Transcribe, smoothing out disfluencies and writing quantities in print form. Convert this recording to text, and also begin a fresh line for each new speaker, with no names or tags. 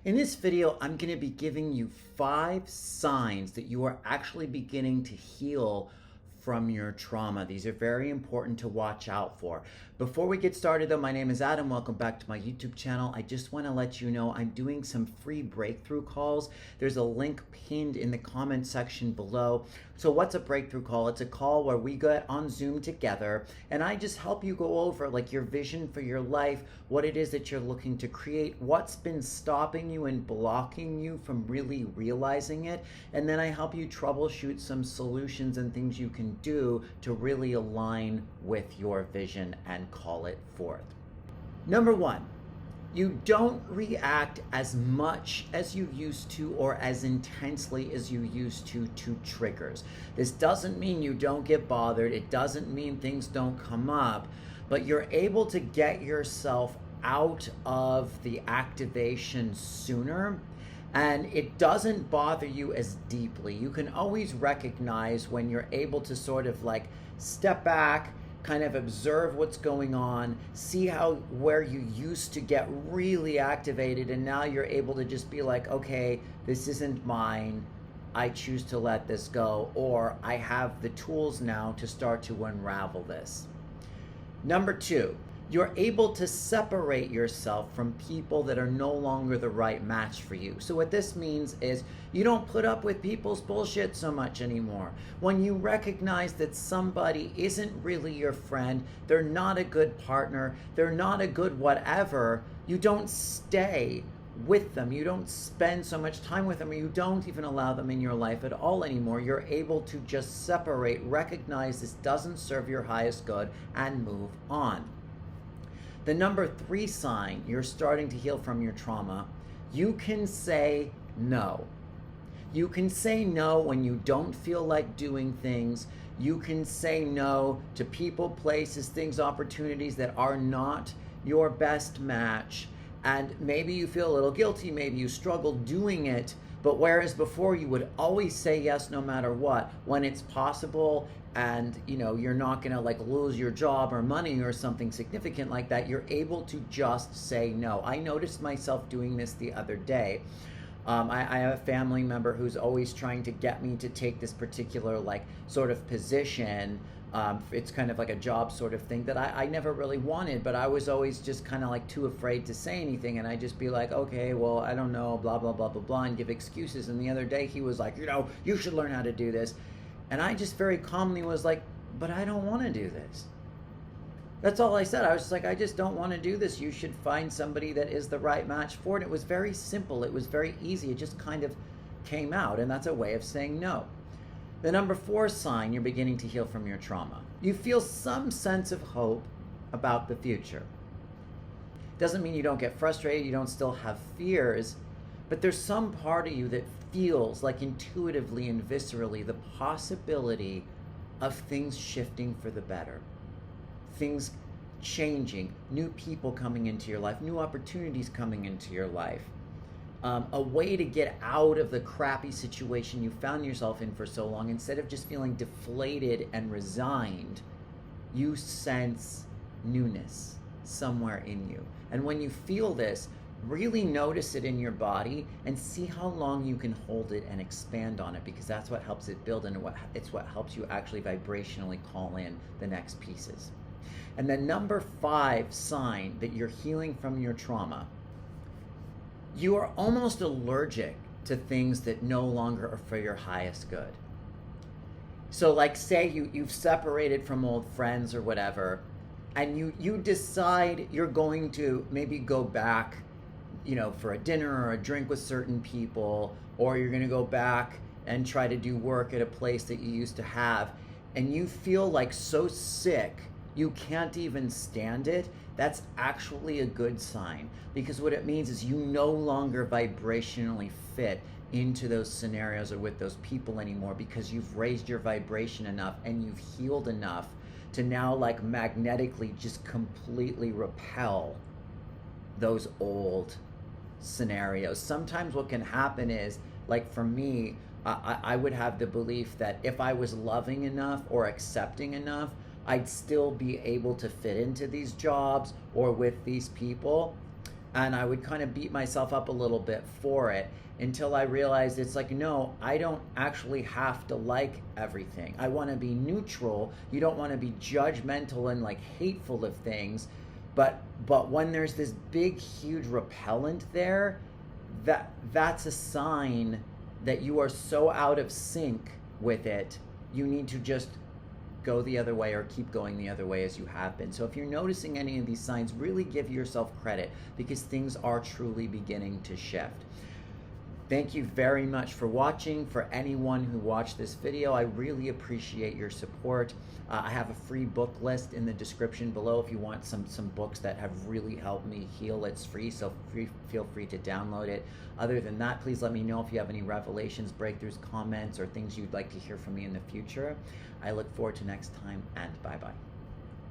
In this video, I'm going to be giving you 5 signs that you are actually beginning to heal from your trauma. These are very important to watch out for. Before we get started though, my name is Adam. Welcome back to my YouTube channel. I just want to let you know I'm doing some free breakthrough calls. There's a link pinned in the comment section below. So what's a breakthrough call? It's a call where we get on Zoom together and I just help you go over like your vision for your life, what it is that you're looking to create, what's been stopping you and blocking you from really realizing it, and then I help you troubleshoot some solutions and things you can do to really align with your vision and call it forth. Number 1, you don't react as much as you used to or as intensely as you used to triggers. This doesn't mean you don't get bothered. It doesn't mean things don't come up, but you're able to get yourself out of the activation sooner, and it doesn't bother you as deeply. You can always recognize when you're able to sort of like step back, kind of observe what's going on, see how where you used to get really activated and now you're able to just be like, okay, this isn't mine, I choose to let this go, or I have the tools now to start to unravel this. Number 2, you're able to separate yourself from people that are no longer the right match for you. So what this means is you don't put up with people's bullshit so much anymore. When you recognize that somebody isn't really your friend, they're not a good partner, they're not a good whatever, you don't stay with them. You don't spend so much time with them, or you don't even allow them in your life at all anymore. You're able to just separate, recognize this doesn't serve your highest good, and move on. The number 3 sign you're starting to heal from your trauma, you can say no. You can say no when you don't feel like doing things. You can say no to people, places, things, opportunities that are not your best match. And maybe you feel a little guilty, maybe you struggle doing it, but whereas before you would always say yes no matter what, when it's possible and you're not gonna like lose your job or money or something significant like that, you're able to just say no. I noticed myself doing this the other day. I have a family member who's always trying to get me to take this particular like sort of position. It's kind of like a job sort of thing that I never really wanted, but I was always just kind of like too afraid to say anything, and I just be like, okay, well, I don't know, blah, blah, blah, blah, blah, and give excuses. And the other day he was like, you should learn how to do this. And I just very calmly was like, but I don't want to do this. That's all I said. I was just like, I just don't want to do this. You should find somebody that is the right match for it. It was very simple. It was very easy. It just kind of came out, and that's a way of saying no. The number 4 sign you're beginning to heal from your trauma. You feel some sense of hope about the future. Doesn't mean you don't get frustrated, you don't still have fears, but there's some part of you that feels like intuitively and viscerally the possibility of things shifting for the better. Things changing, new people coming into your life, new opportunities coming into your life. A way to get out of the crappy situation you found yourself in for so long. Instead of just feeling deflated and resigned, you sense newness somewhere in you. And when you feel this, really notice it in your body and see how long you can hold it and expand on it, because that's what helps it build, and it's what helps you actually vibrationally call in the next pieces. And the number 5 sign that you're healing from your trauma, you are almost allergic to things that no longer are for your highest good. So like say you've separated from old friends or whatever, and you decide you're going to maybe go back, for a dinner or a drink with certain people, or you're going to go back and try to do work at a place that you used to have, and you feel like so sick you can't even stand it. That's actually a good sign, because what it means is you no longer vibrationally fit into those scenarios or with those people anymore, because you've raised your vibration enough and you've healed enough to now like magnetically just completely repel those old scenarios. Sometimes what can happen is, like for me, I would have the belief that if I was loving enough or accepting enough, I'd still be able to fit into these jobs or with these people. and I would kind of beat myself up a little bit for it until I realized it's like, no, I don't actually have to like everything. I want to be neutral. You don't want to be judgmental and like hateful of things. But when there's this big, huge repellent there, that's a sign that you are so out of sync with it. You need to just go the other way or keep going the other way as you have been. So if you're noticing any of these signs, really give yourself credit, because things are truly beginning to shift. Thank you very much for watching. For anyone who watched this video, I really appreciate your support. I have a free book list in the description below if you want some books that have really helped me heal. It's free, so feel free to download it. Other than that, please let me know if you have any revelations, breakthroughs, comments, or things you'd like to hear from me in the future. I look forward to next time, and bye-bye.